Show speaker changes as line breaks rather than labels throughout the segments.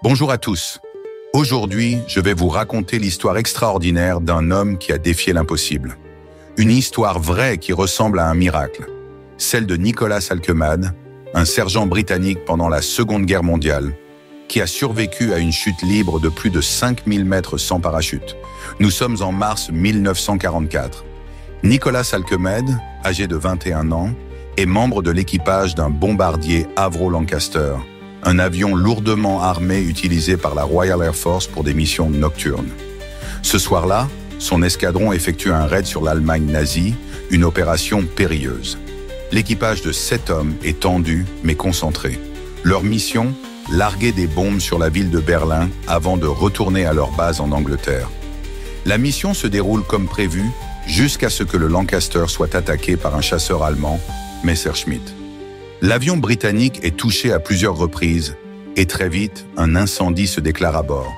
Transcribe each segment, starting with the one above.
Bonjour à tous. Aujourd'hui, je vais vous raconter l'histoire extraordinaire d'un homme qui a défié l'impossible. Une histoire vraie qui ressemble à un miracle. Celle de Nicholas Alkemade, un sergent britannique pendant la Seconde Guerre mondiale, qui a survécu à une chute libre de plus de 5000 mètres sans parachute. Nous sommes en mars 1944. Nicholas Alkemade, âgé de 21 ans, est membre de l'équipage d'un bombardier Avro Lancaster, un avion lourdement armé utilisé par la Royal Air Force pour des missions nocturnes. Ce soir-là, son escadron effectue un raid sur l'Allemagne nazie, une opération périlleuse. L'équipage de 7 hommes est tendu mais concentré. Leur mission, larguer des bombes sur la ville de Berlin avant de retourner à leur base en Angleterre. La mission se déroule comme prévu jusqu'à ce que le Lancaster soit attaqué par un chasseur allemand, Messerschmitt. L'avion britannique est touché à plusieurs reprises et très vite, un incendie se déclare à bord.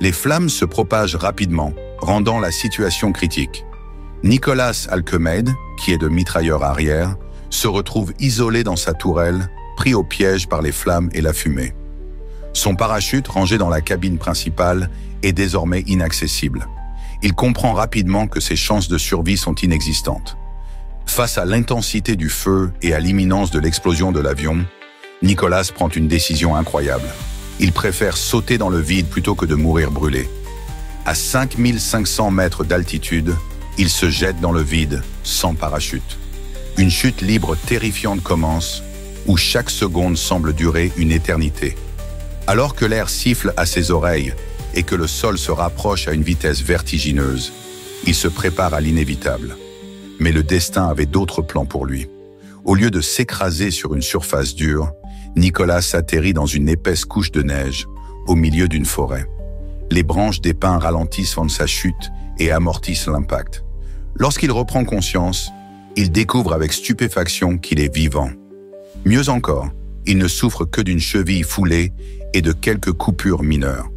Les flammes se propagent rapidement, rendant la situation critique. Nicholas Alkemade, qui est de mitrailleur arrière, se retrouve isolé dans sa tourelle, pris au piège par les flammes et la fumée. Son parachute, rangé dans la cabine principale, est désormais inaccessible. Il comprend rapidement que ses chances de survie sont inexistantes. Face à l'intensité du feu et à l'imminence de l'explosion de l'avion, Nicholas prend une décision incroyable. Il préfère sauter dans le vide plutôt que de mourir brûlé. À 5500 mètres d'altitude, il se jette dans le vide, sans parachute. Une chute libre terrifiante commence, où chaque seconde semble durer une éternité. Alors que l'air siffle à ses oreilles et que le sol se rapproche à une vitesse vertigineuse, il se prépare à l'inévitable. Mais le destin avait d'autres plans pour lui. Au lieu de s'écraser sur une surface dure, Nicholas atterrit dans une épaisse couche de neige, au milieu d'une forêt. Les branches des pins ralentissent avant sa chute et amortissent l'impact. Lorsqu'il reprend conscience, il découvre avec stupéfaction qu'il est vivant. Mieux encore, il ne souffre que d'une cheville foulée et de quelques coupures mineures.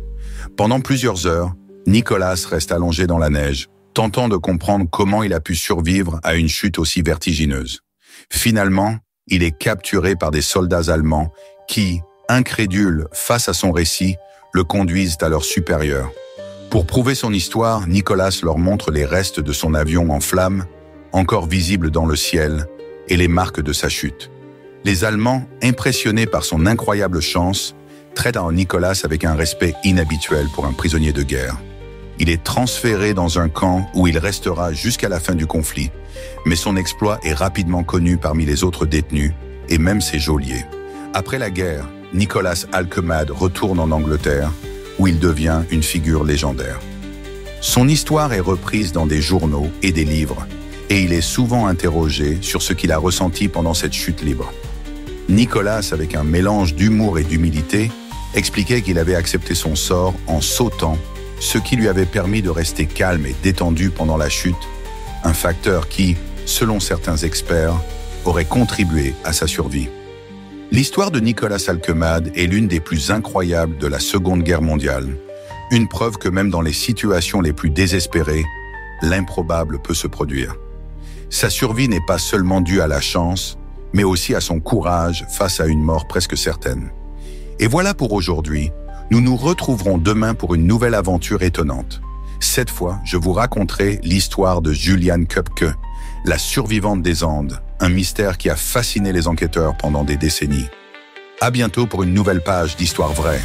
Pendant plusieurs heures, Nicholas reste allongé dans la neige, tentant de comprendre comment il a pu survivre à une chute aussi vertigineuse. Finalement, il est capturé par des soldats allemands qui, incrédules face à son récit, le conduisent à leur supérieur. Pour prouver son histoire, Nicholas leur montre les restes de son avion en flammes, encore visibles dans le ciel, et les marques de sa chute. Les Allemands, impressionnés par son incroyable chance, traitent Nicholas avec un respect inhabituel pour un prisonnier de guerre. Il est transféré dans un camp où il restera jusqu'à la fin du conflit, mais son exploit est rapidement connu parmi les autres détenus et même ses geôliers. Après la guerre, Nicholas Alkemade retourne en Angleterre, où il devient une figure légendaire. Son histoire est reprise dans des journaux et des livres, et il est souvent interrogé sur ce qu'il a ressenti pendant cette chute libre. Nicholas, avec un mélange d'humour et d'humilité, expliquait qu'il avait accepté son sort en sautant, ce qui lui avait permis de rester calme et détendu pendant la chute, un facteur qui, selon certains experts, aurait contribué à sa survie. L'histoire de Nicholas Alkemade est l'une des plus incroyables de la Seconde Guerre mondiale, une preuve que même dans les situations les plus désespérées, l'improbable peut se produire. Sa survie n'est pas seulement due à la chance, mais aussi à son courage face à une mort presque certaine. Et voilà pour aujourd'hui. Nous nous retrouverons demain pour une nouvelle aventure étonnante. Cette fois, je vous raconterai l'histoire de Juliane Köpke, la survivante des Andes, un mystère qui a fasciné les enquêteurs pendant des décennies. À bientôt pour une nouvelle page d'Histoire vraie.